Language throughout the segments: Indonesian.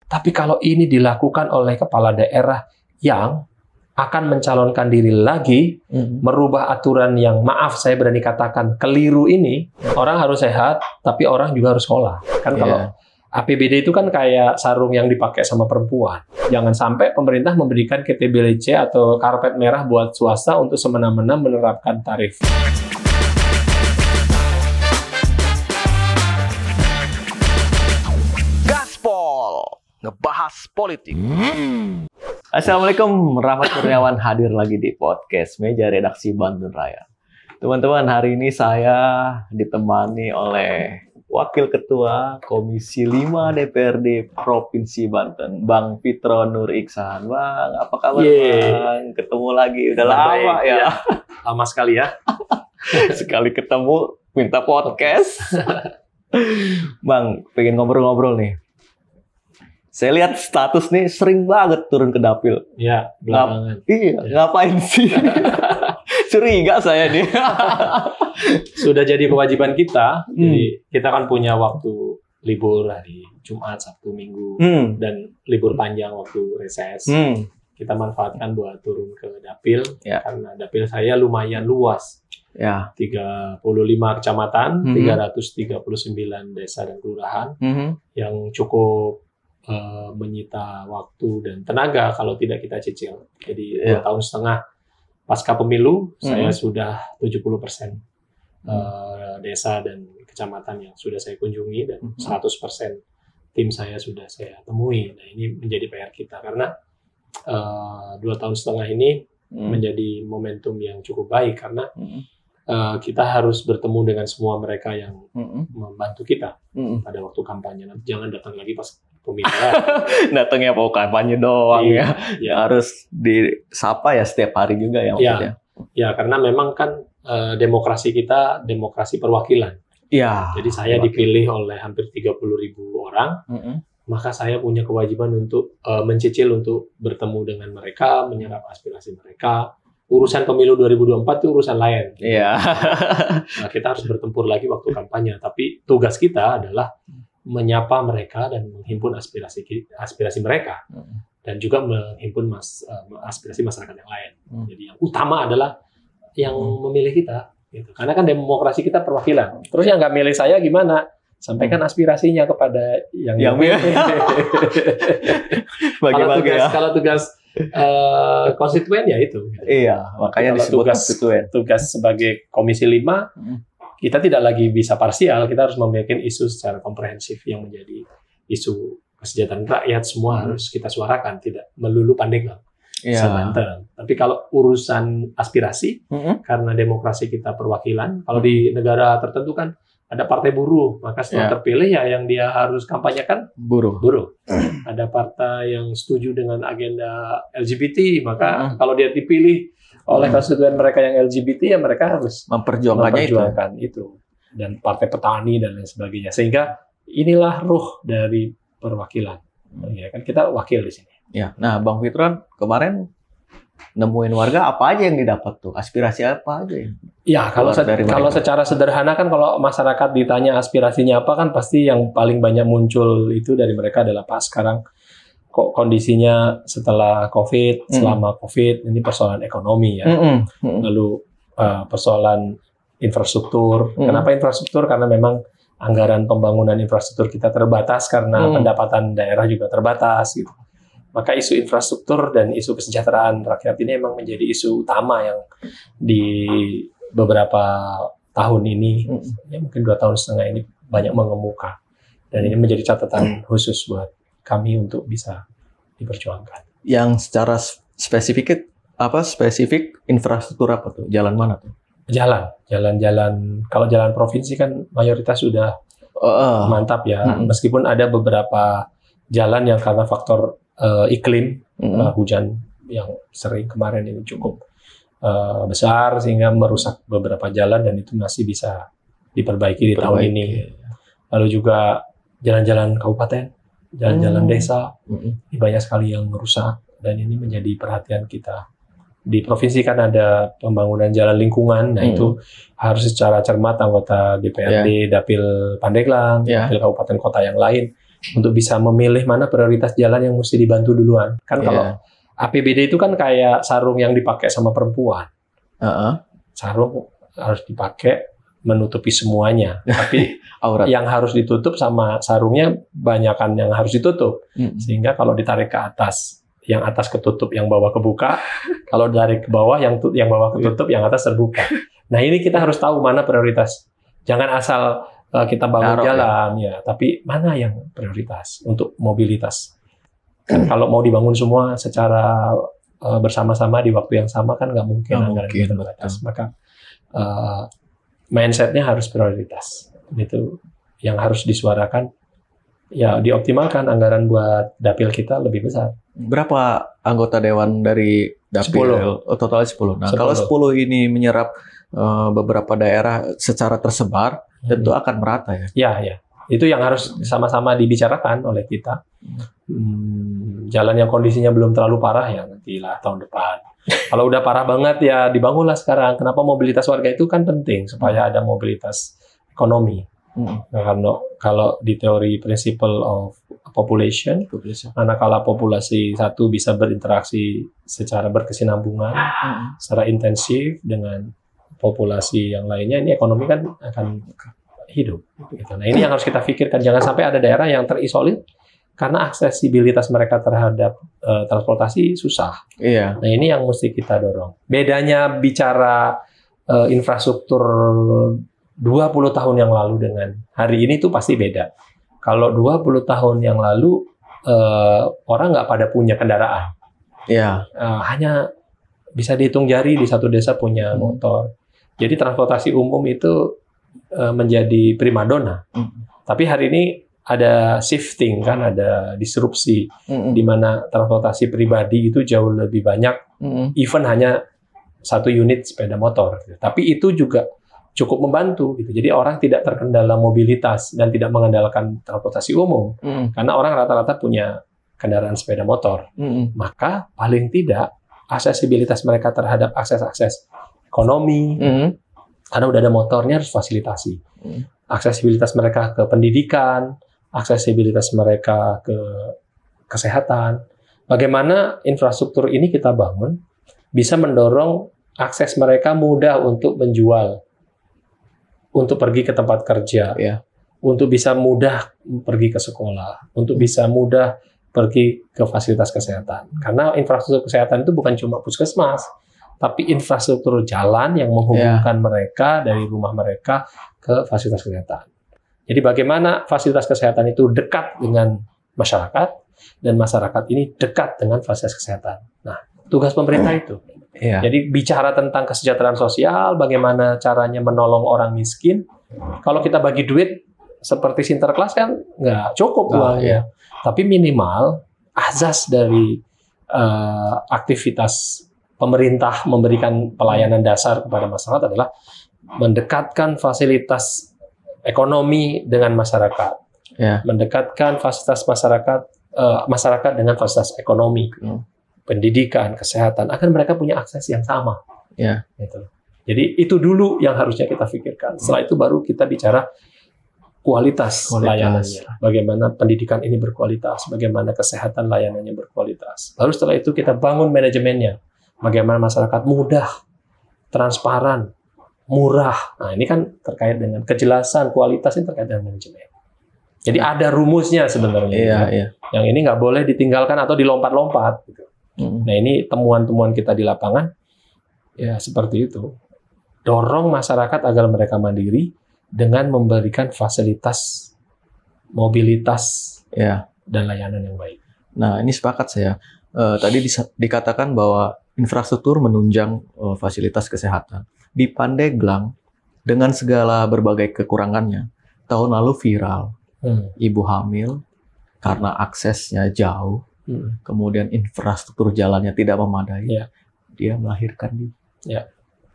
Tapi kalau ini dilakukan oleh kepala daerah yang akan mencalonkan diri lagi, merubah aturan yang, maaf saya berani katakan, keliru ini, orang harus sehat, tapi orang juga harus sekolah. Kan kalau APBD itu kan kayak sarung yang dipakai sama perempuan. Jangan sampai pemerintah memberikan KTBLC atau karpet merah buat swasta untuk semena-mena menerapkan tarif. Ngebahas politik. Assalamualaikum, Rahmat Kurniawan hadir lagi di podcast Meja Redaksi Banten Raya. Teman-teman, hari ini saya ditemani oleh Wakil Ketua Komisi 5 DPRD Provinsi Banten, Bang Fitro Nur Iksan. Bang, apa kabar Bang? Ketemu lagi, udah lama ya. Lama sekali ya. Sekali ketemu, minta podcast. Bang, pengen ngobrol-ngobrol nih. Saya lihat status nih sering banget turun ke dapil. Ya, belakangan. Ngapain sih? Curiga saya nih. Sudah jadi kewajiban kita. Jadi kita kan punya waktu libur hari Jumat, Sabtu, Minggu, dan libur panjang waktu reses. Kita manfaatkan buat turun ke dapil, karena dapil saya lumayan luas. 35 kecamatan, 339 desa dan kelurahan, yang cukup menyita waktu dan tenaga kalau tidak kita cicil. Jadi 2 tahun setengah pasca pemilu, saya sudah 70% desa dan kecamatan yang sudah saya kunjungi, dan 100% tim saya sudah saya temui. Nah, ini menjadi PR kita, karena 2 tahun setengah ini menjadi momentum yang cukup baik, karena kita harus bertemu dengan semua mereka yang membantu kita pada waktu kampanye. Nanti jangan datang lagi pas pemilu. Datangnya mau kampanye doang ya. Harus disapa ya setiap hari juga ya maksudnya. Ya, karena memang kan demokrasi kita demokrasi perwakilan. Jadi saya dipilih oleh hampir 30.000 orang. Maka saya punya kewajiban untuk mencicil untuk bertemu dengan mereka, menyerap aspirasi mereka. Urusan pemilu 2024 itu urusan lain. Nah, kita harus bertempur lagi waktu kampanye. Tapi tugas kita adalah menyapa mereka dan menghimpun aspirasi mereka, dan juga menghimpun aspirasi masyarakat yang lain. Jadi yang utama adalah yang memilih kita, gitu. Karena kan demokrasi kita perwakilan. Terus yang nggak milih saya gimana? Sampaikan aspirasinya kepada yang milih. Kalau tugas konstituen ya itu. Makanya disebut konstituen. Tugas sebagai Komisi 5, kita tidak lagi bisa parsial, kita harus memiliki isu secara komprehensif yang menjadi isu kesejahteraan rakyat, semua harus kita suarakan, tidak melulu Pandeglang, Banten. Tapi kalau urusan aspirasi, karena demokrasi kita perwakilan, kalau di negara tertentu kan ada partai buruh, maka setelah terpilih ya yang dia harus kampanyekan buruh. Ada partai yang setuju dengan agenda LGBT, maka kalau dia dipilih oleh konstituen mereka yang LGBT, ya mereka harus memperjuangkan itu. Dan partai petani dan lain sebagainya. Sehingga inilah ruh dari perwakilan. Ya kan, kita wakil di sini. Nah, Bang Fitron kemarin nemuin warga apa aja yang didapat tuh? Aspirasi apa aja? Kalau secara sederhana kan, kalau masyarakat ditanya aspirasinya apa, kan pasti yang paling banyak muncul itu dari mereka adalah, Pak, sekarang kok kondisinya setelah COVID, selama COVID, ini persoalan ekonomi ya. Lalu persoalan infrastruktur. Kenapa infrastruktur? Karena memang anggaran pembangunan infrastruktur kita terbatas, karena pendapatan daerah juga terbatas gitu. Maka isu infrastruktur dan isu kesejahteraan rakyat ini memang menjadi isu utama yang di beberapa tahun ini, ya mungkin 2 tahun setengah ini banyak mengemuka. Dan ini menjadi catatan khusus buat kami untuk bisa diperjuangkan. Yang secara spesifik infrastruktur apa tuh? Jalan mana tuh? Jalan-jalan. Kalau jalan provinsi kan mayoritas sudah mantap ya. Meskipun ada beberapa jalan yang karena faktor iklim, hujan yang sering kemarin ini cukup besar sehingga merusak beberapa jalan, dan itu masih bisa diperbaiki di tahun ini. Lalu juga jalan-jalan kabupaten, jalan-jalan desa, ini banyak sekali yang rusak, dan ini menjadi perhatian kita. Di provinsi kan ada pembangunan jalan lingkungan, nah itu harus secara cermat anggota DPRD, Dapil Pandeglang, Dapil kabupaten kota yang lain untuk bisa memilih mana prioritas jalan yang mesti dibantu duluan. Kan kalau APBD itu kan kayak sarung yang dipakai sama perempuan. Sarung harus dipakai menutupi semuanya, tapi yang harus ditutup sama sarungnya banyakan yang harus ditutup, sehingga kalau ditarik ke atas, yang atas ketutup, yang bawah kebuka. Kalau dari ke bawah, yang bawah ketutup, yang atas terbuka. Nah ini kita harus tahu mana prioritas. Jangan asal kita bangun jalan, ya, tapi mana yang prioritas untuk mobilitas. Kan kalau mau dibangun semua secara bersama-sama di waktu yang sama kan nggak mungkin, anggaran kita terbatas. Maka mindset-nya harus prioritas. Itu yang harus disuarakan. Ya, dioptimalkan anggaran buat dapil kita lebih besar. Berapa anggota dewan dari dapil? 10. Totalnya 10. Nah, 10. Kalau 10 ini menyerap beberapa daerah secara tersebar, tentu akan merata ya? Ya. Itu yang harus sama-sama dibicarakan oleh kita. Jalan yang kondisinya belum terlalu parah ya nantilah tahun depan. Kalau udah parah banget ya dibangunlah sekarang. Kenapa mobilitas warga itu kan penting supaya ada mobilitas ekonomi. Nah, kalau di teori principle of population, manakala populasi satu bisa berinteraksi secara berkesinambungan, secara intensif dengan populasi yang lainnya, ini ekonomi kan akan hidup. Nah ini yang harus kita pikirkan. Jangan sampai ada daerah yang terisolir karena aksesibilitas mereka terhadap transportasi susah. Iya. Nah ini yang mesti kita dorong. Bedanya bicara infrastruktur 20 tahun yang lalu dengan hari ini tuh pasti beda. Kalau 20 tahun yang lalu orang nggak pada punya kendaraan. Iya. Hanya bisa dihitung jari di satu desa punya motor. Jadi transportasi umum itu menjadi primadona. Tapi hari ini ada shifting kan, ada disrupsi di mana transportasi pribadi itu jauh lebih banyak, even hanya 1 unit sepeda motor. Tapi itu juga cukup membantu gitu. Jadi orang tidak terkendala mobilitas dan tidak mengandalkan transportasi umum karena orang rata-rata punya kendaraan sepeda motor. Maka paling tidak aksesibilitas mereka terhadap akses-akses ekonomi, karena udah ada motornya harus fasilitasi. Aksesibilitas mereka ke pendidikan, aksesibilitas mereka ke kesehatan. Bagaimana infrastruktur ini kita bangun bisa mendorong akses mereka mudah untuk menjual, untuk pergi ke tempat kerja, untuk bisa mudah pergi ke sekolah, untuk bisa mudah pergi ke fasilitas kesehatan. Karena infrastruktur kesehatan itu bukan cuma puskesmas, tapi infrastruktur jalan yang menghubungkan mereka dari rumah mereka ke fasilitas kesehatan. Jadi bagaimana fasilitas kesehatan itu dekat dengan masyarakat dan masyarakat ini dekat dengan fasilitas kesehatan. Nah, tugas pemerintah itu. Jadi bicara tentang kesejahteraan sosial, bagaimana caranya menolong orang miskin. Kalau kita bagi duit seperti Sinterklas kan nggak cukup uangnya. Tapi minimal azas dari aktivitas pemerintah memberikan pelayanan dasar kepada masyarakat adalah mendekatkan fasilitas ekonomi dengan masyarakat, mendekatkan fasilitas masyarakat dengan fasilitas ekonomi, pendidikan, kesehatan, agar mereka punya akses yang sama. Gitu. Jadi itu dulu yang harusnya kita pikirkan. Setelah itu baru kita bicara kualitas layanannya, bagaimana pendidikan ini berkualitas, bagaimana kesehatan layanannya berkualitas. Baru setelah itu kita bangun manajemennya. Bagaimana masyarakat mudah, transparan, murah. Nah, ini kan terkait dengan kejelasan, kualitas ini terkait dengan manajemen. Jadi ada rumusnya sebenarnya. Yang ini nggak boleh ditinggalkan atau dilompat-lompat. Gitu. Nah, ini temuan-temuan kita di lapangan, ya seperti itu. Dorong masyarakat agar mereka mandiri dengan memberikan fasilitas, mobilitas, dan layanan yang baik. Nah, ini sepakat saya. Tadi dikatakan bahwa infrastruktur menunjang fasilitas kesehatan. Di Pandeglang, dengan segala berbagai kekurangannya, tahun lalu viral. Ibu hamil, karena aksesnya jauh, kemudian infrastruktur jalannya tidak memadai, dia melahirkan di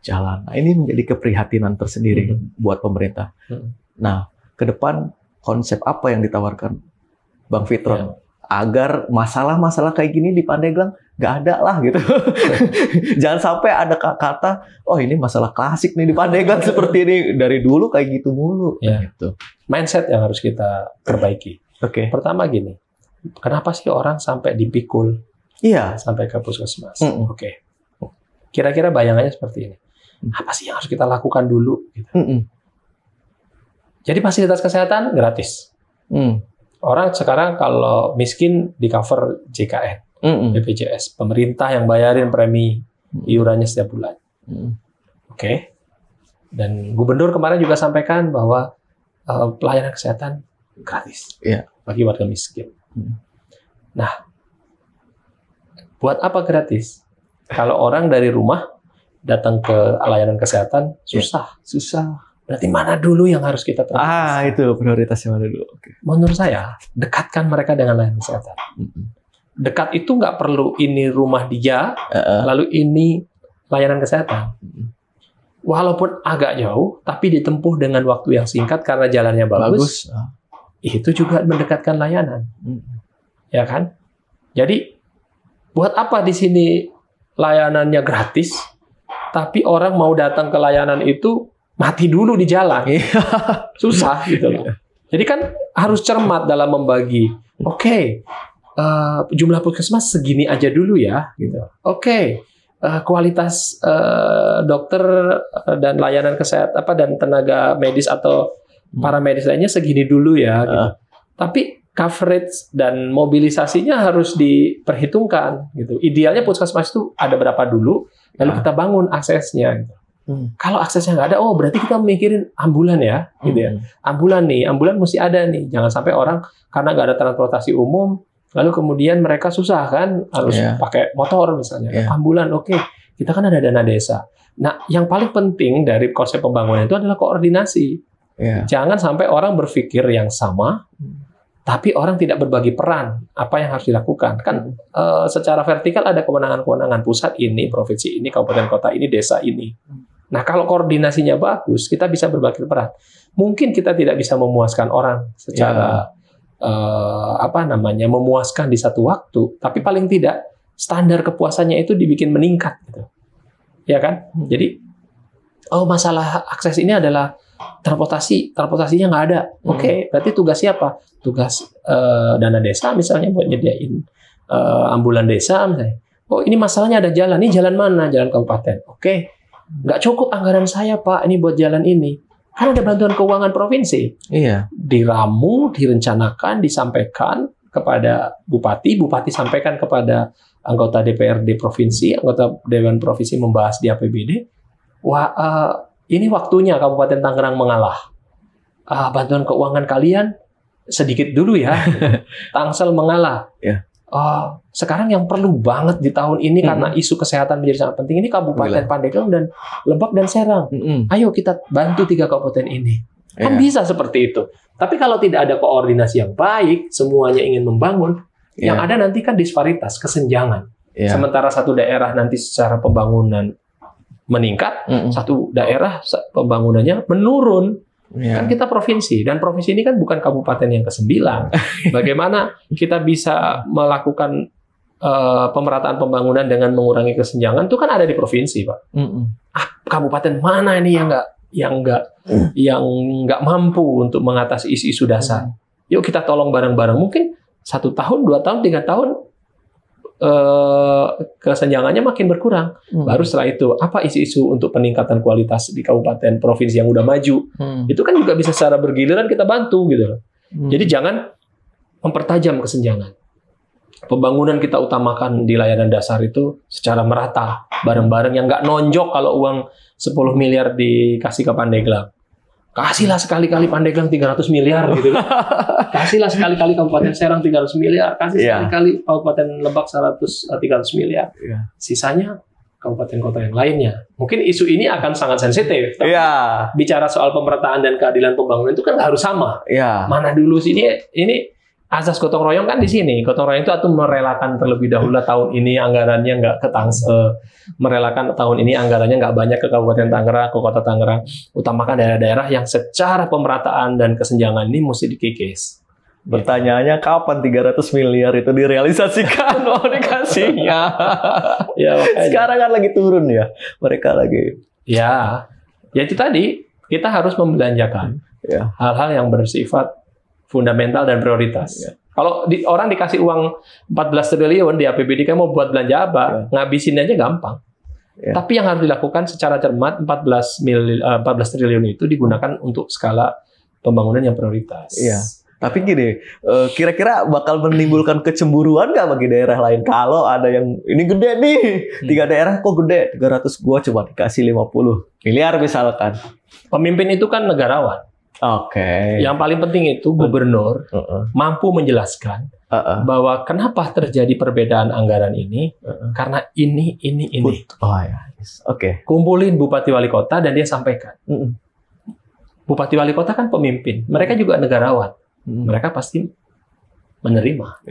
jalan. Nah, ini menjadi keprihatinan tersendiri buat pemerintah. Nah, ke depan konsep apa yang ditawarkan Bang Fitron? Agar masalah-masalah kayak gini di Pandeglang nggak ada lah gitu. Jangan sampai ada kata, oh ini masalah klasik nih di Pandeglang seperti ini dari dulu kayak gitu mulu. Gitu. Mindset yang harus kita perbaiki. Oke. Pertama gini, kenapa sih orang sampai dipikul? Iya. Sampai ke puskesmas. Oke. Kira-kira bayangannya seperti ini. Apa sih yang harus kita lakukan dulu? Gitu. Jadi fasilitas kesehatan gratis. Orang sekarang kalau miskin di cover JKN, BPJS, pemerintah yang bayarin premi iurannya setiap bulan. Oke. Dan gubernur kemarin juga sampaikan bahwa pelayanan kesehatan gratis bagi warga miskin. Nah, buat apa gratis? Kalau orang dari rumah datang ke layanan kesehatan susah. Berarti mana dulu yang harus kita prioritaskan? Itu prioritasnya mana dulu? Okay. Menurut saya, dekatkan mereka dengan layanan kesehatan. Dekat itu nggak perlu ini rumah dia, lalu ini layanan kesehatan. Walaupun agak jauh, tapi ditempuh dengan waktu yang singkat karena jalannya bagus. Itu juga mendekatkan layanan. Ya kan? Jadi, buat apa di sini layanannya gratis, tapi orang mau datang ke layanan itu mati dulu di jalan. Susah gitu loh. Jadi kan harus cermat dalam membagi. Oke, jumlah puskesmas segini aja dulu ya. Gitu. Oke, kualitas dokter dan layanan kesehatan dan tenaga medis atau paramedis lainnya segini dulu ya. Gitu. Tapi coverage dan mobilisasinya harus diperhitungkan gitu. Idealnya puskesmas itu ada berapa dulu, lalu kita bangun aksesnya gitu. Kalau aksesnya nggak ada, berarti kita mikirin ambulan ya, gitu ya. Ambulan mesti ada nih. Jangan sampai orang karena nggak ada transportasi umum, lalu kemudian mereka susah kan, harus pakai motor misalnya. Ambulan, oke. Kita kan ada dana desa. Nah, yang paling penting dari konsep pembangunan itu adalah koordinasi. Jangan sampai orang berpikir yang sama, tapi orang tidak berbagi peran apa yang harus dilakukan. Kan secara vertikal ada kewenangan-kewenangan pusat ini, provinsi ini, kabupaten kota ini, desa ini. Nah, kalau koordinasinya bagus, kita bisa berbagi peran. Mungkin kita tidak bisa memuaskan orang secara memuaskan di satu waktu, tapi paling tidak standar kepuasannya itu dibikin meningkat gitu. Ya kan? Jadi masalah akses ini adalah transportasinya nggak ada. Oke, berarti tugas siapa? Tugas dana desa misalnya buat nyediain ambulan desa misalnya. Ini masalahnya ada jalan. Ini jalan mana? Jalan kabupaten. Oke, nggak cukup anggaran saya Pak. Ini buat jalan ini. Kan ada bantuan keuangan provinsi. Diramu, direncanakan, disampaikan kepada bupati. Bupati sampaikan kepada anggota DPRD provinsi, anggota Dewan Provinsi membahas di APBD. Ini waktunya Kabupaten Tangerang mengalah. Bantuan keuangan kalian sedikit dulu ya. Tangsel mengalah. Sekarang yang perlu banget di tahun ini karena isu kesehatan menjadi sangat penting ini Kabupaten Pandeglang dan Lebak dan Serang. Ayo kita bantu 3 kabupaten ini. Kan bisa seperti itu. Tapi kalau tidak ada koordinasi yang baik, semuanya ingin membangun, yang ada nanti kan disparitas, kesenjangan. Sementara satu daerah nanti secara pembangunan meningkat, satu daerah pembangunannya menurun. Kan kita provinsi, dan provinsi ini kan bukan kabupaten yang ke-9. Bagaimana kita bisa melakukan pemerataan pembangunan dengan mengurangi kesenjangan itu kan ada di provinsi, Pak. Kabupaten mana ini yang nggak mampu untuk mengatasi isu-isu dasar? Yuk kita tolong bareng-bareng. Mungkin 1 tahun, 2 tahun, 3 tahun kesenjangannya makin berkurang. Baru setelah itu, apa isu-isu untuk peningkatan kualitas di kabupaten provinsi yang udah maju? Itu kan juga bisa secara bergiliran kita bantu gitu loh. Jadi jangan mempertajam kesenjangan. Pembangunan kita utamakan di layanan dasar itu secara merata, bareng-bareng, yang nggak nonjok kalau uang 10 miliar dikasih ke Pandeglang. Kasihlah sekali-kali Pandeglang 300 miliar gitu. Kasihlah sekali-kali Kabupaten Serang 300 miliar. Kasih sekali-kali Kabupaten Lebak 300 miliar. Sisanya kabupaten kota yang lainnya. Mungkin isu ini akan sangat sensitif. Bicara soal pemerataan dan keadilan pembangunan itu kan nggak harus sama. Mana dulu sih ini asas gotong royong kan di sini. Gotong royong itu atau merelakan terlebih dahulu tahun ini anggarannya nggak ke Tangsel, merelakan tahun ini anggarannya nggak banyak ke Kabupaten Tangerang, ke Kota Tangerang. Utamakan daerah-daerah yang secara pemerataan dan kesenjangan ini mesti dikikis. Pertanyaannya kapan 300 miliar itu direalisasikan? Mau dikasihnya. Sekarang kan lagi turun ya. Mereka lagi. Ya itu tadi kita harus membelanjakan hal-hal yang bersifat fundamental dan prioritas. Kalau orang dikasih uang 14 triliun di APBD, kan mau buat belanja apa? Ngabisin aja gampang. Tapi yang harus dilakukan secara cermat, 14 triliun itu digunakan untuk skala pembangunan yang prioritas. Tapi gini, kira-kira bakal menimbulkan kecemburuan nggak bagi daerah lain kalau ada yang ini gede nih, 3 daerah kok gede, 300, gua cuma dikasih 50 miliar misalkan. Pemimpin itu kan negarawan. Yang paling penting itu gubernur mampu menjelaskan bahwa kenapa terjadi perbedaan anggaran ini, karena ini. Kumpulin bupati wali kota dan dia sampaikan. Bupati wali kota kan pemimpin, mereka juga negarawan, mereka pasti menerima.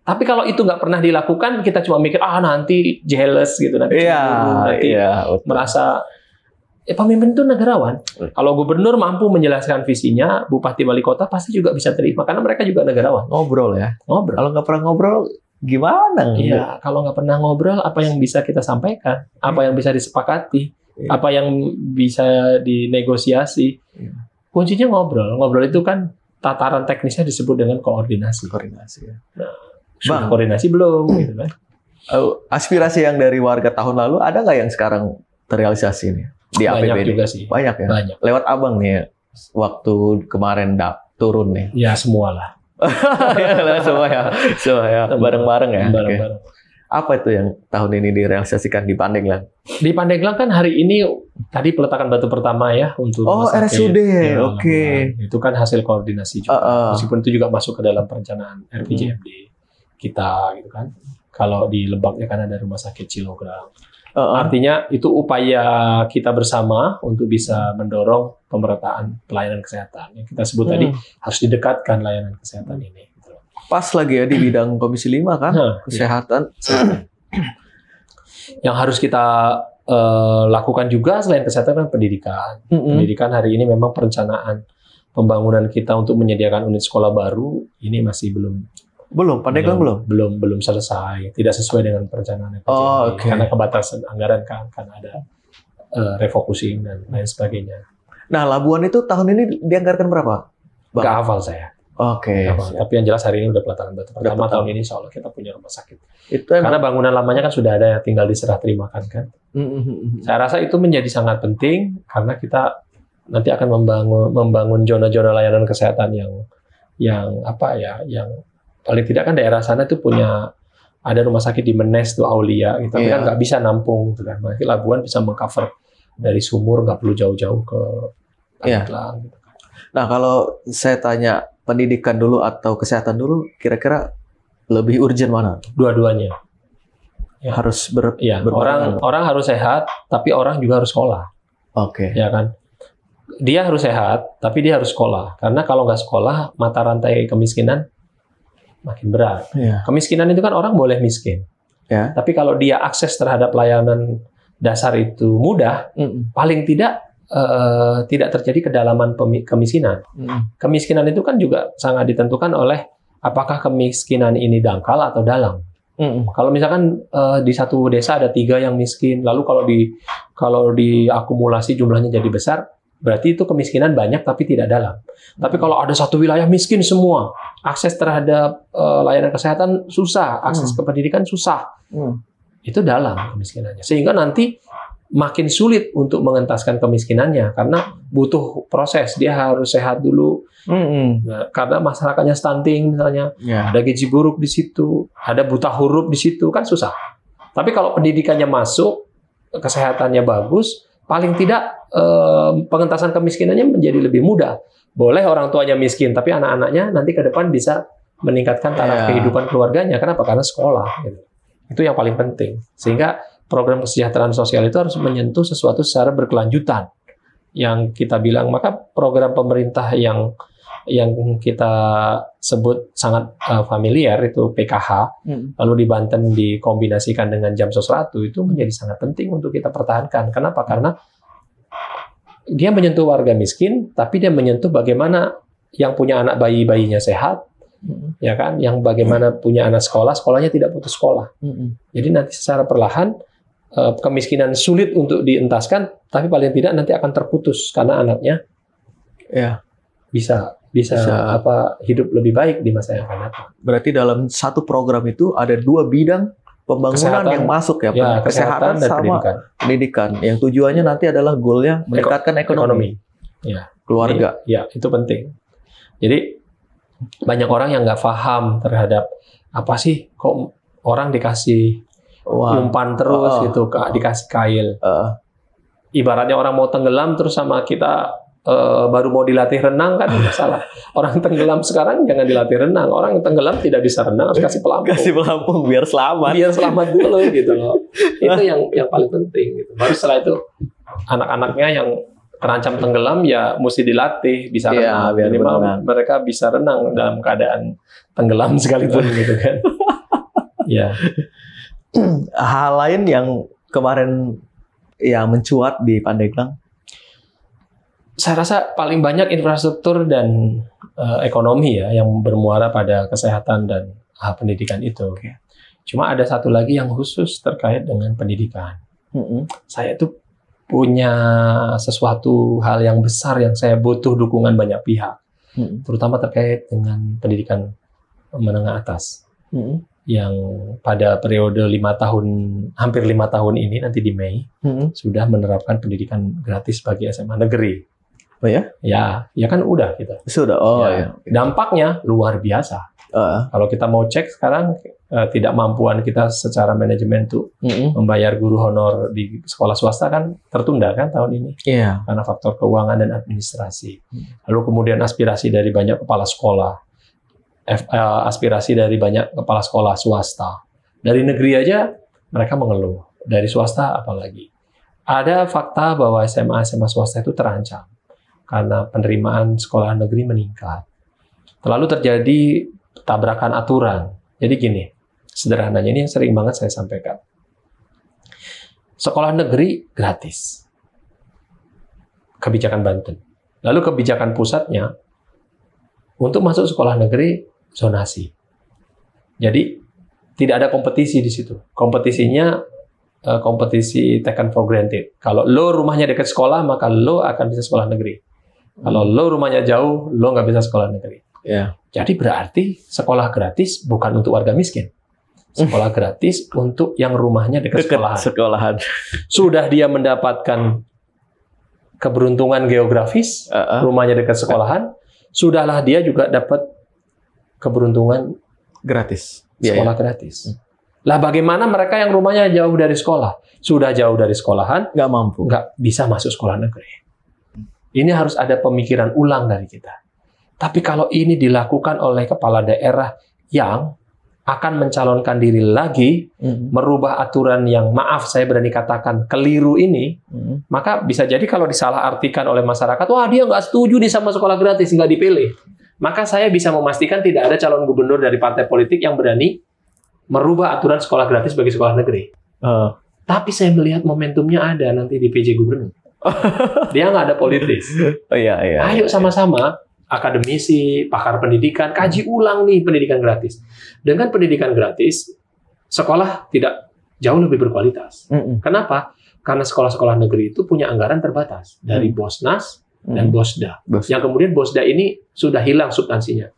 Tapi kalau itu nggak pernah dilakukan, kita cuma mikir nanti jealous gitu, nanti merasa. Pemimpin itu negarawan. Kalau gubernur mampu menjelaskan visinya, bupati wali kota pasti juga bisa terima karena mereka juga negarawan. Ngobrol. Kalau nggak pernah ngobrol, gimana? Kalau nggak pernah ngobrol, apa yang bisa kita sampaikan? Apa yang bisa disepakati? Apa yang bisa dinegosiasi? Kuncinya ngobrol. Ngobrol itu kan tataran teknisnya disebut dengan koordinasi. Nah, koordinasi belum, gitu kan? Aspirasi yang dari warga tahun lalu ada nggak yang sekarang terrealisasi nih? Di banyak APBD juga sih. Banyak ya. Banyak. Lewat abang nih waktu kemarin turun nih. Ya semua lah. semua ya. Bareng-bareng ya. Bareng-bareng. Apa itu yang tahun ini direalisasikan di Pandeglang? Di Pandeglang kan hari ini tadi peletakan batu pertama ya untuk RSUD. Itu kan hasil koordinasi juga. Meskipun itu juga masuk ke dalam perencanaan RPJMD kita gitu kan. Kalau di Lebaknya kan ada rumah sakit Cilogram. Artinya itu upaya kita bersama untuk bisa mendorong pemerataan pelayanan kesehatan. Yang kita sebut tadi harus didekatkan layanan kesehatan ini. Pas lagi ya di bidang Komisi 5 kan, kesehatan. Yang harus kita lakukan juga selain kesehatan kan pendidikan. Pendidikan hari ini memang perencanaan pembangunan kita untuk menyediakan unit sekolah baru ini masih belum Pandeglang belum selesai, tidak sesuai dengan perencanaan karena keterbatasan anggaran kan ada refocusing dan lain sebagainya. Nah, Labuan itu tahun ini dianggarkan berapa? Nggak hafal saya. Tapi yang jelas hari ini udah peletakan batu pertama, tahun ini insya Allah kita punya rumah sakit. Karena bangunan lamanya kan sudah ada, tinggal diserah terimakan kan. Saya rasa itu menjadi sangat penting karena kita nanti akan membangun zona-zona layanan kesehatan yang paling tidak kan daerah sana tuh punya ada rumah sakit di Menes tuh Aulia gitu. Tapi kan nggak bisa nampung gitu kan. Mungkin Labuan bisa mengcover dari Sumur, nggak perlu jauh-jauh ke Pandeglang gitu. Nah, kalau saya tanya pendidikan dulu atau kesehatan dulu, kira-kira lebih urgent mana? Dua-duanya. Harus orang harus sehat, tapi orang juga harus sekolah. Ya kan? Dia harus sehat, tapi dia harus sekolah. Karena kalau nggak sekolah, mata rantai kemiskinan makin berat. Kemiskinan itu kan orang boleh miskin. Tapi kalau dia akses terhadap layanan dasar itu mudah, paling tidak terjadi kedalaman kemiskinan. Kemiskinan itu kan juga sangat ditentukan oleh apakah kemiskinan ini dangkal atau dalam. Kalau misalkan di satu desa ada 3 yang miskin, lalu kalau diakumulasi jumlahnya jadi besar, berarti itu kemiskinan banyak tapi tidak dalam. Tapi kalau ada satu wilayah miskin semua, akses terhadap layanan kesehatan susah, akses ke pendidikan susah, itu dalam kemiskinannya. Sehingga nanti makin sulit untuk mengentaskan kemiskinannya karena butuh proses. Dia harus sehat dulu. Nah, karena masyarakatnya stunting misalnya, ada gizi buruk di situ, ada buta huruf di situ, kan susah. Tapi kalau pendidikannya masuk, kesehatannya bagus, paling tidak pengentasan kemiskinannya menjadi lebih mudah. Boleh orang tuanya miskin, tapi anak-anaknya nanti ke depan bisa meningkatkan taraf kehidupan keluarganya. Kenapa? Karena sekolah. Gitu. Itu yang paling penting. Sehingga program kesejahteraan sosial itu harus menyentuh sesuatu secara berkelanjutan. Yang kita bilang, maka program pemerintah yang kita sebut sangat familiar itu PKH, lalu di Banten dikombinasikan dengan Jam Sosratu, itu menjadi sangat penting untuk kita pertahankan. Kenapa? Karena dia menyentuh warga miskin, tapi dia menyentuh bagaimana yang punya anak bayinya sehat, ya kan? Yang bagaimana punya anak sekolahnya tidak putus sekolah. Jadi nanti secara perlahan kemiskinan sulit untuk dientaskan, tapi paling tidak nanti akan terputus karena anaknya bisa bisa hidup lebih baik di masa yang akan datang. Berarti dalam satu program itu ada 2 bidang pembangunan yang masuk ya, kesehatan dan sama pendidikan. Yang tujuannya nanti adalah goalnya meningkatkan ekonomi. Ya, keluarga. Ya, itu penting. Jadi banyak orang yang nggak paham terhadap apa sih kok orang dikasih umpan terus gitu, dikasih kail. Ibaratnya orang mau tenggelam terus sama kita baru mau dilatih renang kan salah. Orang tenggelam sekarang jangan dilatih renang. Orang tenggelam tidak bisa renang harus kasih pelampung. Kasih pelampung biar selamat. Biar selamat dulu gitu loh. Itu yang paling penting gitu. Baru setelah itu anak-anaknya yang terancam tenggelam ya mesti dilatih bisa renang. Biar minimal mereka bisa renang dalam keadaan tenggelam sekalipun gitu kan. Ya. Hal lain yang kemarin yang mencuat di Pandeglang? Saya rasa paling banyak infrastruktur dan ekonomi ya yang bermuara pada kesehatan dan pendidikan itu. Cuma ada satu lagi yang khusus terkait dengan pendidikan. Saya itu punya sesuatu hal yang besar yang saya butuh dukungan banyak pihak, terutama terkait dengan pendidikan menengah atas. Yang pada periode hampir 5 tahun ini nanti di Mei sudah menerapkan pendidikan gratis bagi SMA negeri. Oh ya? Ya kan udah gitu. Sudah. Dampaknya luar biasa. Kalau kita mau cek sekarang ketidakmampuan kita secara manajemen tuh membayar guru honor di sekolah swasta kan tertunda kan tahun ini. Karena faktor keuangan dan administrasi. Lalu kemudian aspirasi dari banyak kepala sekolah. Aspirasi dari banyak kepala sekolah swasta. Dari negeri aja mereka mengeluh. Dari swasta apalagi. Ada fakta bahwa SMA swasta itu terancam karena penerimaan sekolah negeri meningkat. Lalu terjadi tabrakan aturan. Jadi gini, sederhananya ini yang sering banget saya sampaikan. Sekolah negeri gratis. Kebijakan Banten. Lalu kebijakan pusatnya untuk masuk sekolah negeri zonasi. Jadi tidak ada kompetisi di situ. Kompetisinya kompetisi taken for granted. Kalau lo rumahnya dekat sekolah, maka lo akan bisa sekolah negeri. Kalau lo rumahnya jauh, lo nggak bisa sekolah negeri. Jadi berarti sekolah gratis bukan untuk warga miskin. Sekolah gratis untuk yang rumahnya dekat sekolahan. Sudah dia mendapatkan keberuntungan geografis, rumahnya dekat sekolahan, sudahlah dia juga dapat keberuntungan gratis. Sekolah gratis. Lah bagaimana mereka yang rumahnya jauh dari sekolah? Sudah jauh dari sekolahan, nggak mampu. Nggak bisa masuk sekolah negeri. Ini harus ada pemikiran ulang dari kita. Tapi kalau ini dilakukan oleh kepala daerah yang akan mencalonkan diri lagi, merubah aturan yang maaf saya berani katakan keliru ini, maka bisa jadi kalau disalahartikan oleh masyarakat, wah dia nggak setuju nih sama sekolah gratis, nggak dipilih. Maka saya bisa memastikan tidak ada calon gubernur dari partai politik yang berani merubah aturan sekolah gratis bagi sekolah negeri. Tapi saya melihat momentumnya ada nanti di PJ gubernur. Dia nggak ada politis. Ayo sama-sama akademisi, pakar pendidikan, kaji ulang nih pendidikan gratis. Dengan pendidikan gratis, sekolah tidak jauh lebih berkualitas. Kenapa? Karena sekolah-sekolah negeri itu punya anggaran terbatas dari Bosnas dan Bosda. Yang kemudian Bosda ini sudah hilang substansinya.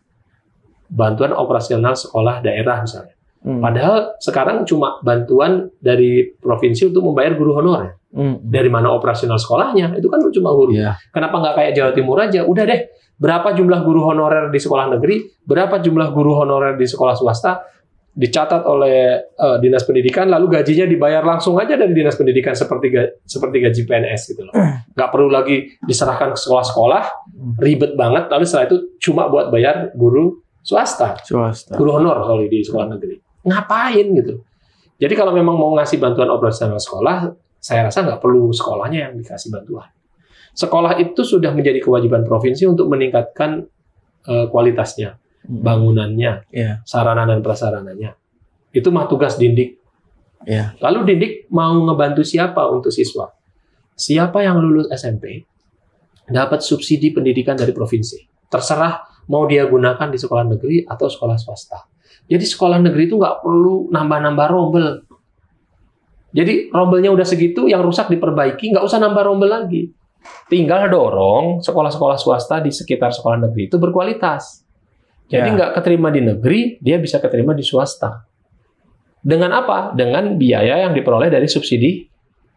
Bantuan operasional sekolah daerah misalnya. Padahal sekarang cuma bantuan dari provinsi untuk membayar guru honorer. Dari mana operasional sekolahnya? Itu kan cuma guru. Kenapa nggak kayak Jawa Timur aja? Udah deh, berapa jumlah guru honorer di sekolah negeri, berapa jumlah guru honorer di sekolah swasta, dicatat oleh Dinas Pendidikan, lalu gajinya dibayar langsung aja dari Dinas Pendidikan seperti gaji PNS gitu loh. Nggak perlu lagi diserahkan ke sekolah-sekolah, ribet banget, lalu setelah itu cuma buat bayar guru swasta. Guru honor sorry, di sekolah negeri. Ngapain gitu? Jadi kalau memang mau ngasih bantuan operasional sekolah, saya rasa nggak perlu sekolahnya yang dikasih bantuan. Sekolah itu sudah menjadi kewajiban provinsi untuk meningkatkan kualitasnya, bangunannya, sarana dan prasarananya. Itu mah tugas Dindik. Lalu Dindik mau ngebantu siapa untuk siswa? Siapa yang lulus SMP dapat subsidi pendidikan dari provinsi. Terserah mau dia gunakan di sekolah negeri atau sekolah swasta. Jadi sekolah negeri itu nggak perlu nambah-nambah rombel. Jadi rombelnya udah segitu, yang rusak diperbaiki, nggak usah nambah rombel lagi. Tinggal dorong sekolah-sekolah swasta di sekitar sekolah negeri itu berkualitas. Jadi nggak keterima di negeri, dia bisa keterima di swasta. Dengan apa? Dengan biaya yang diperoleh dari subsidi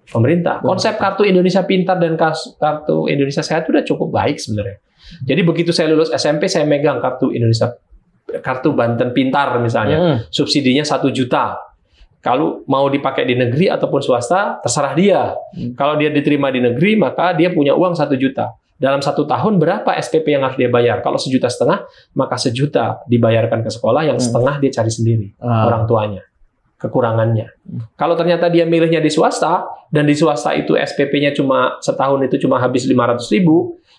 pemerintah. Konsep Kartu Indonesia Pintar dan Kartu Indonesia Sehat itu udah cukup baik sebenarnya. Jadi begitu saya lulus SMP, saya megang Kartu Banten Pintar misalnya, subsidinya 1 juta. Kalau mau dipakai di negeri ataupun swasta, terserah dia. Kalau dia diterima di negeri, maka dia punya uang 1 juta. Dalam 1 tahun berapa SPP yang harus dia bayar? Kalau 1,5 juta, maka 1 juta dibayarkan ke sekolah, yang setengah dia cari sendiri orang tuanya, kekurangannya. Kalau ternyata dia milihnya di swasta, dan di swasta itu SPP-nya cuma setahun itu cuma habis 500.000,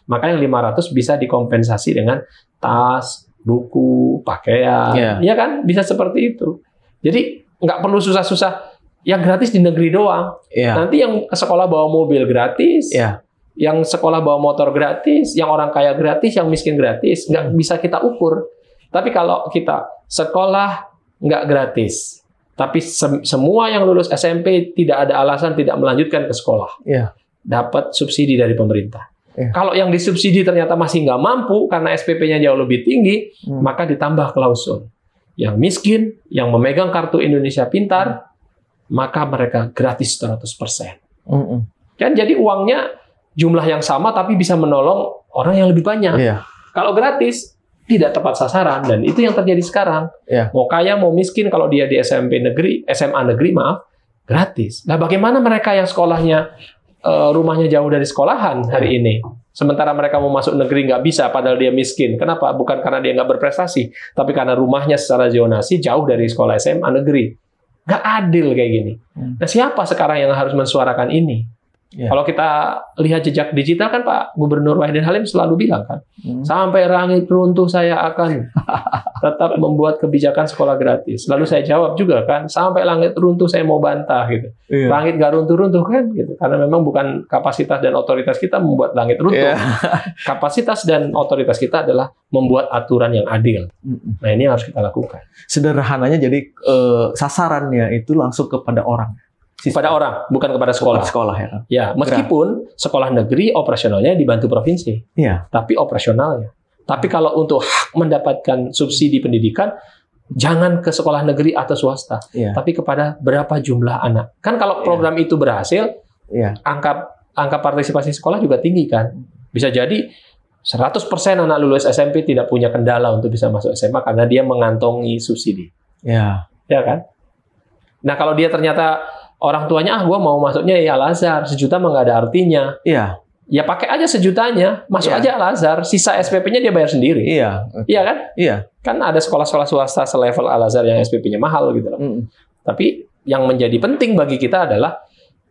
maka yang 500 bisa dikompensasi dengan tas, buku, pakaian, ya kan? Bisa seperti itu. Jadi nggak perlu susah-susah. Yang gratis di negeri doang. Nanti yang ke sekolah bawa mobil gratis. Yang sekolah bawa motor gratis, yang orang kaya gratis, yang miskin gratis, nggak bisa kita ukur. Tapi kalau kita sekolah nggak gratis, tapi semua yang lulus SMP tidak ada alasan tidak melanjutkan ke sekolah, dapat subsidi dari pemerintah. Kalau yang disubsidi ternyata masih nggak mampu karena SPP-nya jauh lebih tinggi, maka ditambah klausul. Yang miskin, yang memegang Kartu Indonesia Pintar, maka mereka gratis 100%. Kan jadi uangnya jumlah yang sama tapi bisa menolong orang yang lebih banyak. Kalau gratis tidak tepat sasaran, dan itu yang terjadi sekarang. Mau kaya mau miskin, kalau dia di SMA negeri gratis. Nah, bagaimana mereka yang sekolahnya rumahnya jauh dari sekolahan hari ini, sementara mereka mau masuk negeri nggak bisa padahal dia miskin? Kenapa? Bukan karena dia nggak berprestasi, tapi karena rumahnya secara zonasi jauh dari sekolah SMA negeri. Nggak adil kayak gini. Nah, siapa sekarang yang harus mensuarakan ini? Kalau kita lihat jejak digital kan Pak Gubernur Wahidin Halim selalu bilang kan, sampai langit runtuh saya akan tetap membuat kebijakan sekolah gratis. Lalu saya jawab juga kan, sampai langit runtuh saya mau bantah gitu. Langit nggak runtuh-runtuh kan gitu, karena memang bukan kapasitas dan otoritas kita membuat langit runtuh. Kapasitas dan otoritas kita adalah membuat aturan yang adil. Nah, ini harus kita lakukan. Sederhananya jadi sasarannya itu langsung kepada orang. Kepada orang, bukan kepada sekolah. Sekolah ya kan? Ya, meskipun sekolah negeri operasionalnya dibantu provinsi. Tapi operasionalnya. Tapi kalau untuk hak mendapatkan subsidi pendidikan, jangan ke sekolah negeri atau swasta, tapi kepada berapa jumlah anak. Kan kalau program itu berhasil, angka partisipasi sekolah juga tinggi kan. Bisa jadi 100% anak lulus SMP tidak punya kendala untuk bisa masuk SMA karena dia mengantongi subsidi. Ya kan? Nah, kalau dia ternyata orang tuanya, gue mau masuknya ya Al-Azhar, 1 juta mah nggak ada artinya. Ya pakai aja 1 jutanya, masuk aja Al-Azhar, sisa SPP-nya dia bayar sendiri. Iya kan? Kan ada sekolah-sekolah swasta selevel Al-Azhar yang SPP-nya mahal gitu loh. Tapi yang menjadi penting bagi kita adalah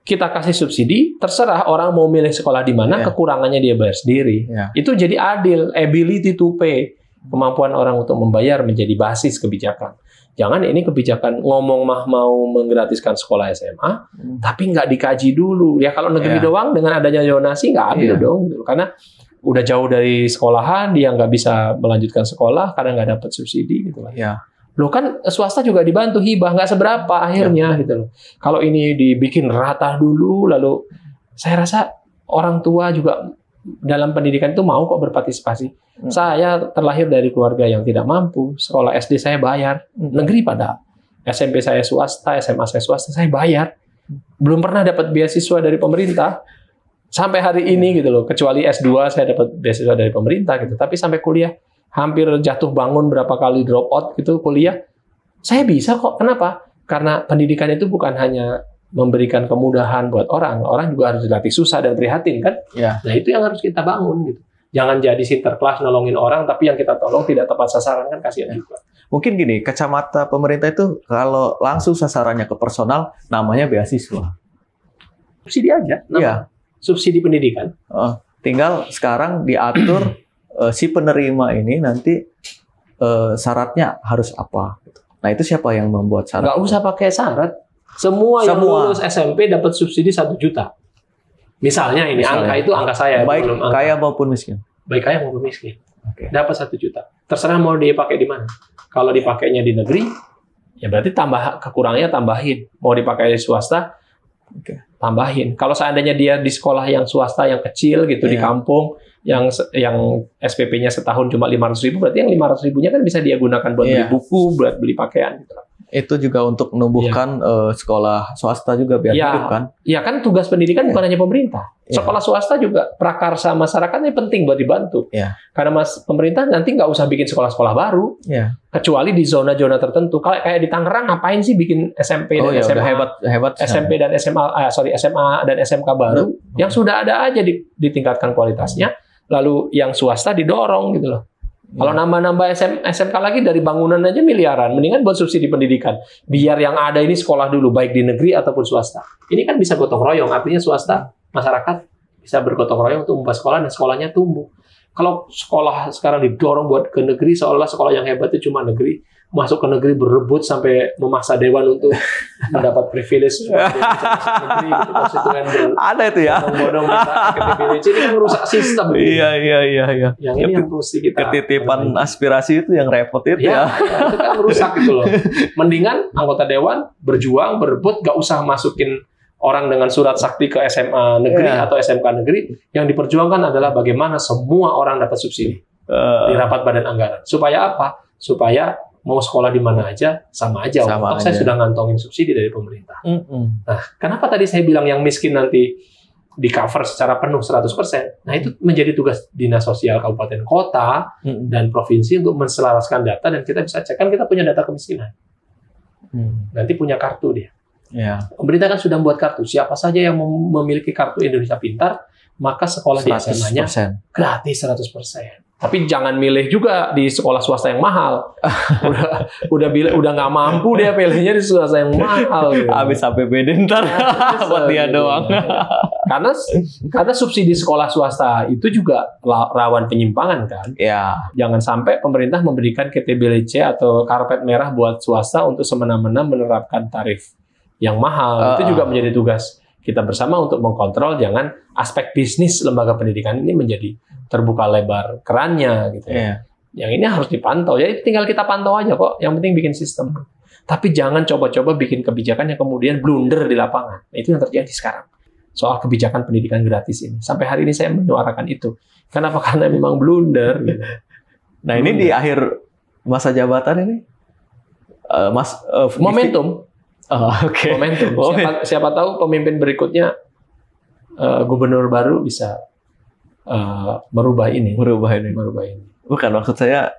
kita kasih subsidi, terserah orang mau milih sekolah di mana, kekurangannya dia bayar sendiri. Itu jadi adil, ability to pay. Kemampuan orang untuk membayar menjadi basis kebijakan. Jangan ini kebijakan ngomong mau menggratiskan sekolah SMA, tapi nggak dikaji dulu. Ya kalau negeri doang dengan adanya zonasi nggak adil dong. Gitu. Karena udah jauh dari sekolahan, dia nggak bisa melanjutkan sekolah karena nggak dapat subsidi gitu lah. Loh kan swasta juga dibantu hibah, nggak seberapa akhirnya gitu loh. Kalau ini dibikin rata dulu, lalu saya rasa orang tua juga dalam pendidikan itu mau kok berpartisipasi. Saya terlahir dari keluarga yang tidak mampu, sekolah SD saya bayar, negeri pada SMP saya swasta, SMA saya swasta, saya bayar. Belum pernah dapat beasiswa dari pemerintah sampai hari ini gitu loh. Kecuali S2 saya dapat beasiswa dari pemerintah gitu. Tapi sampai kuliah hampir jatuh bangun berapa kali drop out gitu kuliah. Saya bisa kok. Kenapa? Karena pendidikan itu bukan hanya memberikan kemudahan buat orang juga harus dilatih susah dan prihatin kan. Nah, itu yang harus kita bangun gitu. Jangan jadi sinterklas nolongin orang, tapi yang kita tolong tidak tepat sasaran kan kasihan juga. Mungkin gini, kacamata pemerintah itu kalau langsung sasarannya ke personal, namanya beasiswa. Subsidi aja. Subsidi pendidikan. Tinggal sekarang diatur si penerima ini nanti syaratnya harus apa. Nah, itu siapa yang membuat syarat? Nggak usah pakai syarat. Semua yang lulus SMP dapat subsidi 1 juta. Misalnya ini, angka itu angka saya. Baik kaya maupun miskin. Baik kaya maupun miskin. Dapat 1 juta. Terserah mau dipakai di mana. Kalau dipakainya di negeri, ya berarti kekurangannya tambahin. Mau dipakai di swasta, tambahin. Kalau seandainya dia di sekolah yang swasta yang kecil gitu di kampung, yang SPP-nya setahun cuma 500.000, berarti yang 500.000-nya kan bisa dia gunakan buat beli buku, buat beli pakaian gitu. Itu juga untuk menumbuhkan sekolah swasta juga biar hidup kan? Iya kan, tugas pendidikan bukan hanya pemerintah. Sekolah swasta juga prakarsa masyarakatnya penting buat dibantu. Karena pemerintah nanti nggak usah bikin sekolah-sekolah baru, kecuali di zona-zona tertentu. Kayak di Tangerang ngapain sih bikin SMP dan SMA? Hebat SMP dan SMA dan SMK baru yang sudah ada aja ditingkatkan kualitasnya. Lalu yang swasta didorong gitu loh. Kalau nambah-nambah SMK lagi dari bangunan aja miliaran, mendingan buat subsidi pendidikan. Biar yang ada ini sekolah dulu, baik di negeri ataupun swasta. Ini kan bisa gotong royong, artinya swasta, masyarakat bisa bergotong royong untuk membuat sekolah dan sekolahnya tumbuh. Kalau sekolah sekarang didorong buat ke negeri, seolah sekolah yang hebat itu cuma negeri, masuk ke negeri berebut sampai memaksa dewan untuk mendapat privilege negeri gitu, konstituen ada itu ya bodong-bodong privilege ini kan merusak sistem. Iya. Yang ini yang mesti kita ketitipan aspirasi itu yang repot itu ya. Itu kan merusak gitu loh. Mendingan anggota dewan berjuang berebut, gak usah masukin orang dengan surat sakti ke SMA negeri atau SMK negeri. Yang diperjuangkan adalah bagaimana semua orang dapat subsidi di rapat badan anggaran. Supaya apa? Supaya mau sekolah di mana aja sama aja. Saya sudah ngantongin subsidi dari pemerintah. Nah, kenapa tadi saya bilang yang miskin nanti di cover secara penuh 100%? Nah, itu menjadi tugas dinas sosial kabupaten kota dan provinsi untuk menselaraskan data, dan kita bisa cek, kan kita punya data kemiskinan. Nanti punya kartu dia. Pemerintah kan sudah membuat kartu. Siapa saja yang memiliki kartu Indonesia Pintar, maka sekolah di SMA-nya gratis 100%. Tapi jangan milih juga di sekolah swasta yang mahal. udah nggak mampu dia pilihnya di swasta yang mahal. Gitu. Habis APBD ntar buat dia doang. Karena subsidi sekolah swasta itu juga rawan penyimpangan kan. Jangan sampai pemerintah memberikan KTBLC atau karpet merah buat swasta untuk semena-mena menerapkan tarif yang mahal. Itu juga menjadi tugas kita bersama untuk mengkontrol, jangan aspek bisnis lembaga pendidikan ini menjadi terbuka lebar kerannya gitu ya. Yang ini harus dipantau. Jadi tinggal kita pantau aja kok. Yang penting bikin sistem. Tapi jangan coba-coba bikin kebijakan yang kemudian blunder di lapangan. Nah, itu yang terjadi sekarang. Soal kebijakan pendidikan gratis ini. Sampai hari ini saya menyuarakan itu. Kenapa? Karena memang blunder. Gitu. Nah, ini di akhir masa jabatan ini, momentum. Momentum. Siapa tahu pemimpin berikutnya gubernur baru bisa merubah ini. Bukan, maksud saya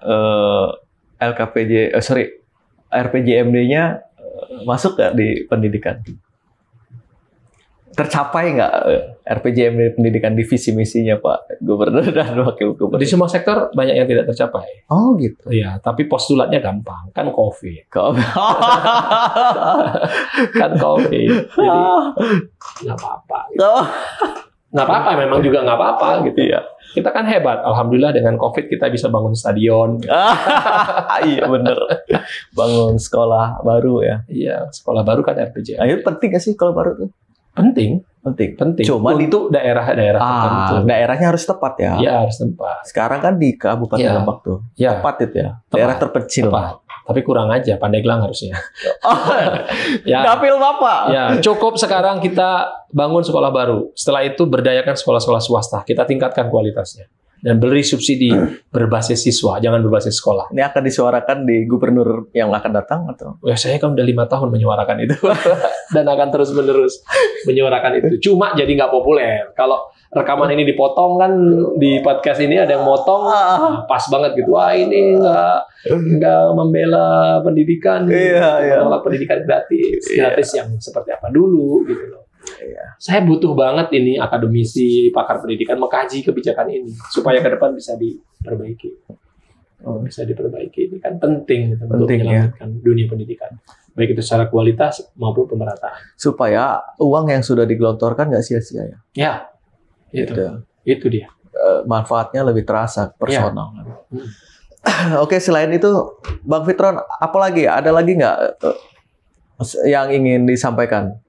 RPJMD-nya masuk nggak di pendidikan? Tercapai nggak RPJMD pendidikan di visi misinya Pak Gubernur dan Wakil Gubernur? Di semua sektor banyak yang tidak tercapai. Oh gitu. Iya, tapi postulatnya gampang. Kan COVID. Kan COVID. Jadi nggak apa-apa. Gitu. Nggak apa-apa, memang juga nggak apa-apa gitu ya. Kita kan hebat. Alhamdulillah dengan COVID kita bisa bangun stadion. Gitu. Iya bener. Bangun sekolah baru ya. Iya, sekolah baru kan RPJMD. Nah, itu penting nggak sih sekolah baru tuh? Penting. Cuma untuk daerah-daerah tertentu. Daerahnya harus tepat ya. Iya, harus tepat. Sekarang kan di Kabupaten Lebak tuh. Tepat itu ya. Daerah terpencil. Tepat. Tapi kurang aja, Pandeglang harusnya. Dapil Bapak. Ya, cukup sekarang kita bangun sekolah baru. Setelah itu berdayakan sekolah-sekolah swasta. Kita tingkatkan kualitasnya. Dan beri subsidi berbasis siswa, jangan berbasis sekolah. Ini akan disuarakan di gubernur yang akan datang atau? Ya, saya kan udah 5 tahun menyuarakan itu dan akan terus-menerus menyuarakan itu. Cuma jadi nggak populer. Kalau rekaman ini dipotong kan di podcast ini ada yang motong, pas banget gitu. Wah ini nggak membela pendidikan, menolak pendidikan gratis yang seperti apa dulu gitu loh. Saya butuh banget ini akademisi, pakar pendidikan mengkaji kebijakan ini supaya ke depan bisa diperbaiki. Bisa diperbaiki. Ini kan penting untuk menyelamatkan dunia pendidikan. Baik itu secara kualitas maupun pemerataan. Supaya uang yang sudah digelontorkan nggak sia-sia ya? Ya, itu dia. Manfaatnya lebih terasa personal. Oke, selain itu Bang Fitron, apa lagi? Ada lagi nggak yang ingin disampaikan?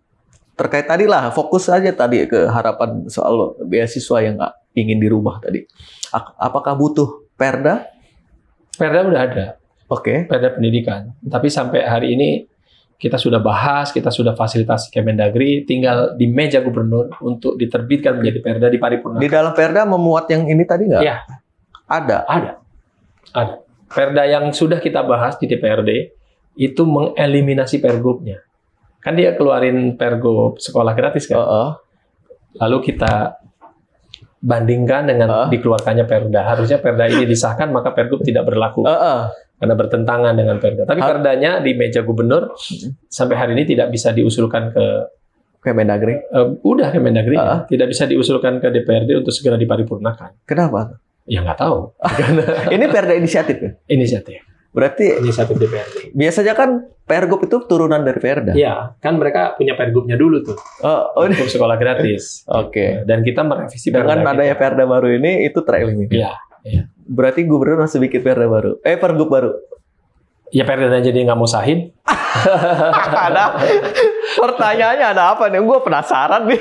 Terkait tadi lah, fokus aja tadi ke harapan soal beasiswa yang ingin dirubah tadi. Apakah butuh perda? Perda udah ada. Oke. Perda pendidikan. Tapi sampai hari ini kita sudah bahas, kita sudah fasilitasi Kemendagri, tinggal di meja gubernur untuk diterbitkan menjadi perda di paripurna. Di dalam perda memuat yang ini tadi nggak? Iya. Ada. Perda yang sudah kita bahas di DPRD itu mengeliminasi pergubnya. Kan dia keluarin pergub sekolah gratis kan? Lalu kita bandingkan dengan dikeluarkannya perda. Harusnya perda ini disahkan, maka pergub tidak berlaku. Karena bertentangan dengan perda. Tapi perdanya di meja gubernur sampai hari ini tidak bisa diusulkan ke Kemendagri. Udah Kemendagri tidak bisa diusulkan ke DPRD untuk segera diparipurnakan. Kenapa? Ya nggak tahu. Ini perda inisiatif ya? Inisiatif. Berarti inisiatif DPRD. Biasanya kan pergub itu turunan dari perda. Iya, kan mereka punya pergubnya dulu tuh. Untuk sekolah gratis. Oke. Dan kita merevisi dengan adanya perda baru ini itu tereliminasi. Iya. Berarti gubernur harus bikin perda baru. Pergub baru. Ya perdanya jadi nggak mau sahin. Ada pertanyaannya ada apa nih? Gue penasaran nih.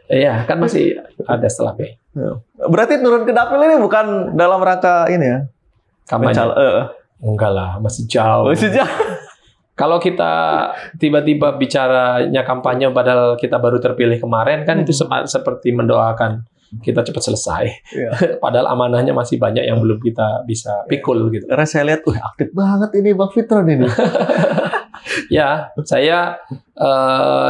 Iya, kan masih ada setelah P. Berarti turun ke dapil ini bukan dalam rangka ini ya? Kampanye. Enggak lah, masih jauh. Kalau kita tiba-tiba bicaranya kampanye padahal kita baru terpilih kemarin kan itu seperti mendoakan kita cepat selesai. Padahal amanahnya masih banyak yang belum kita bisa pikul gitu. Karena saya lihat, aktif banget ini Bang Fitron ini. Ya, saya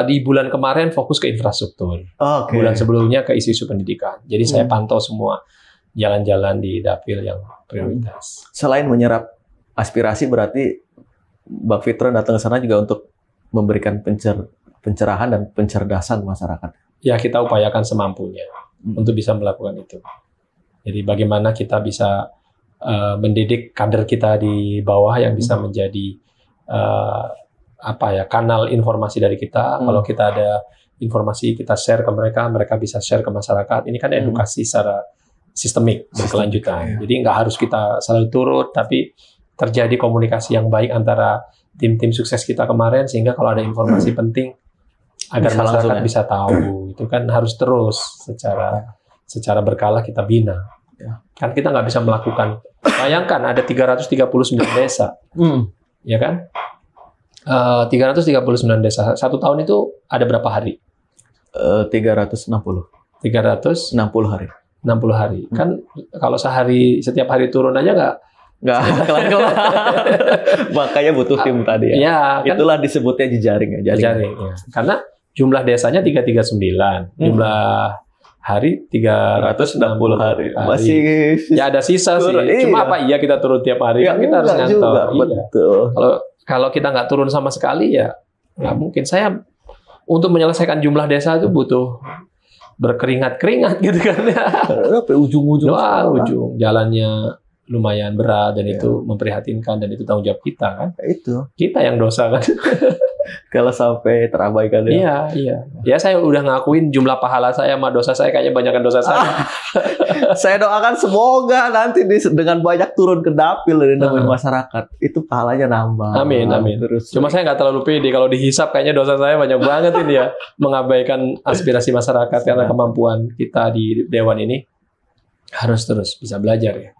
di bulan kemarin fokus ke infrastruktur. Bulan sebelumnya ke isu pendidikan. Jadi saya pantau semua jalan-jalan di dapil yang prioritas. Selain menyerap aspirasi, berarti Bang Fitron datang ke sana juga untuk memberikan pencerahan dan pencerdasan masyarakat. Ya, kita upayakan semampunya untuk bisa melakukan itu. Jadi bagaimana kita bisa mendidik kader kita di bawah yang bisa menjadi kanal informasi dari kita. Kalau kita ada informasi kita share ke mereka, mereka bisa share ke masyarakat. Ini kan edukasi secara sistemik berkelanjutan. Jadi nggak harus kita selalu turut, tapi terjadi komunikasi yang baik antara tim-tim sukses kita kemarin sehingga kalau ada informasi penting agar masyarakat bisa tahu, itu kan harus terus secara berkala kita bina. Kan kita nggak bisa melakukan. Bayangkan ada 339 desa, ya kan? 339 desa. 1 tahun itu ada berapa hari? 360 hari. 60 hari. Kan kalau setiap hari turun aja nggak kelar-kelar. Makanya butuh tim tadi ya. Ya kan? Itulah disebutnya jejaring ya. Jejaring. Ya. Karena jumlah desanya 339, jumlah hari 360 hari. Masih ya ada sisa sih. Cuma apa iya kita turun tiap hari? Kan kita harus ngantor. Betul. Kalau kita nggak turun sama sekali ya nggak mungkin. Saya untuk menyelesaikan jumlah desa itu butuh berkeringat-keringat gitu kan. Ujung-ujung. Ujung jalannya lumayan berat dan itu memprihatinkan dan itu tanggung jawab kita kan. Itu. Kita yang dosa kan. Kalau sampai terabaikan ya. Iya. Ya saya udah ngakuin jumlah pahala saya sama dosa saya kayaknya banyakan dosa saya. Saya doakan semoga nanti dengan banyak turun ke dapil dan nemuin masyarakat itu pahalanya nambah. Amin. Terus. Cuma saya nggak terlalu pede kalau dihisap kayaknya dosa saya banyak banget ini ya. Mengabaikan aspirasi masyarakat karena kemampuan kita di Dewan ini harus terus bisa belajar ya.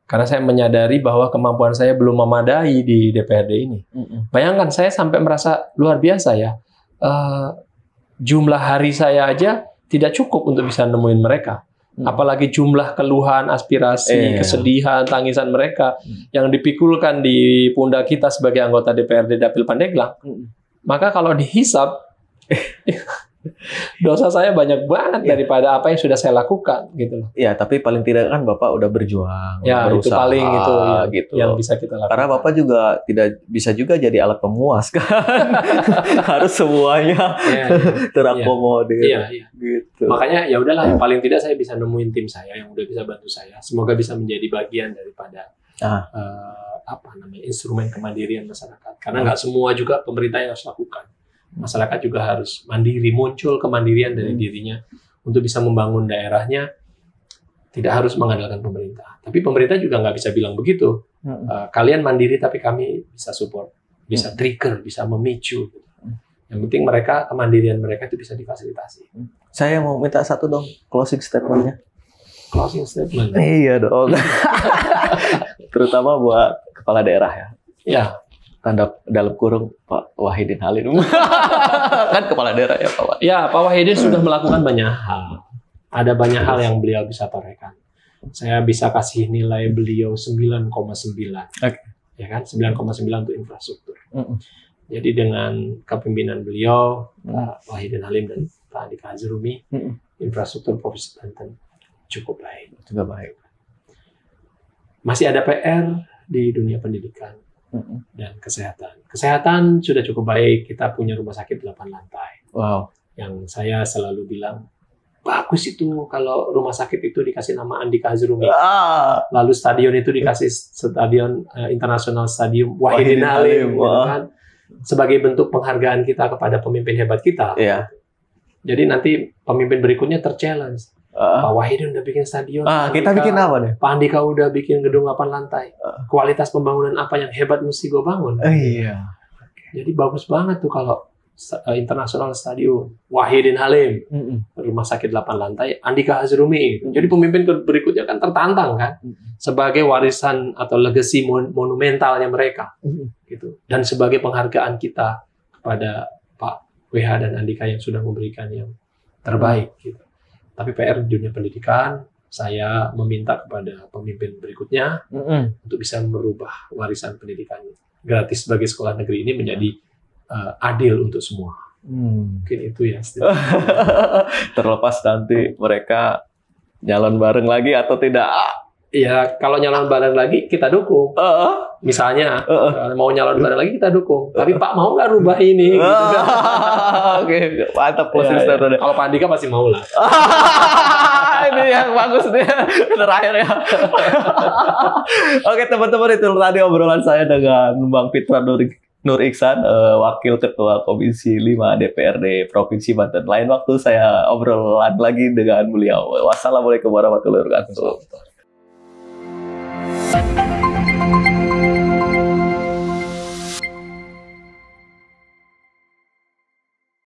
Karena saya menyadari bahwa kemampuan saya belum memadai di DPRD ini. Bayangkan saya sampai merasa luar biasa ya. Jumlah hari saya aja tidak cukup untuk bisa nemuin mereka. Apalagi jumlah keluhan, aspirasi, kesedihan, tangisan mereka yang dipikulkan di pundak kita sebagai anggota DPRD Dapil Pandeglang. Maka kalau dihisap, dosa saya banyak banget daripada apa yang sudah saya lakukan gitu loh. Ya, tapi paling tidak kan Bapak udah berjuang, ya, berusaha, itu paling itu ya, gitu. Yang bisa kita lakukan. Karena Bapak juga tidak bisa juga jadi alat pemuas kan. Harus semuanya terakomodir. Iya. Gitu. Makanya ya udahlah, paling tidak saya bisa nemuin tim saya yang udah bisa bantu saya. Semoga bisa menjadi bagian daripada instrumen kemandirian masyarakat. Karena nggak semua juga pemerintah yang harus lakukan. Masyarakat juga harus mandiri, muncul kemandirian dari dirinya untuk bisa membangun daerahnya, tidak harus mengandalkan pemerintah. Tapi pemerintah juga nggak bisa bilang begitu. Kalian mandiri tapi kami bisa support, bisa trigger, bisa memicu. Yang penting kemandirian mereka itu bisa difasilitasi. Saya mau minta satu dong, closing statement-nya. Closing statement? Iya dong. Terutama buat kepala daerah ya. Ya. tanda dalam kurung Pak Wahidin Halim. Kan kepala daerah ya Pak. Ya, Pak Wahidin sudah melakukan banyak hal. Ada banyak hal yang beliau bisa torehkan. Saya bisa kasih nilai beliau 9,9. Okay. Ya kan? 9,9 untuk infrastruktur. Jadi dengan kepemimpinan beliau, Pak Wahidin Halim dan Pak Andika Hazrumi, infrastruktur Provinsi Banten cukup baik. Juga baik. Masih ada PR di dunia pendidikan dan kesehatan. Kesehatan sudah cukup baik. Kita punya rumah sakit 8 lantai. Wow. Yang saya selalu bilang, bagus itu kalau rumah sakit itu dikasih nama Andika Hazrumi. Lalu stadion itu dikasih Stadion Internasional Stadium Wahidin Halim. Gitu kan? Sebagai bentuk penghargaan kita kepada pemimpin hebat kita. Yeah. Jadi nanti pemimpin berikutnya ter-challenge. Pak Wahidin udah bikin stadion. Kita bikin apa nih? Pak Andika udah bikin gedung 8 lantai. Kualitas pembangunan apa yang hebat mesti gue bangun. Iya. Jadi bagus banget tuh kalau Internasional Stadium Wahidin Halim, rumah sakit 8 lantai, Andika Hazrumi. Jadi pemimpin berikutnya kan tertantang kan, sebagai warisan atau legacy monumentalnya mereka, gitu. Dan sebagai penghargaan kita kepada Pak WH dan Andika yang sudah memberikan yang terbaik. Gitu. Tapi PR di dunia pendidikan, saya meminta kepada pemimpin berikutnya untuk bisa merubah warisan pendidikan gratis bagi sekolah negeri ini menjadi adil untuk semua. Mungkin itu ya. Terlepas nanti mereka nyalon bareng lagi atau tidak. Ya, kalau nyalon bareng lagi kita dukung. Misalnya mau nyalon bareng lagi kita dukung. Tapi Pak mau nggak rubah ini? Gitu kan? Oke, mantap konsisten. Ya. Kalau Pak Andika pasti mau lah. Ini yang bagus nih terakhir ya. Oke teman-teman, itu tadi obrolan saya dengan Bang Fitra Nur Iksan, Wakil Ketua Komisi 5 DPRD Provinsi Banten. Lain waktu saya obrolan lagi dengan beliau. Wassalamualaikum warahmatullahi wabarakatuh.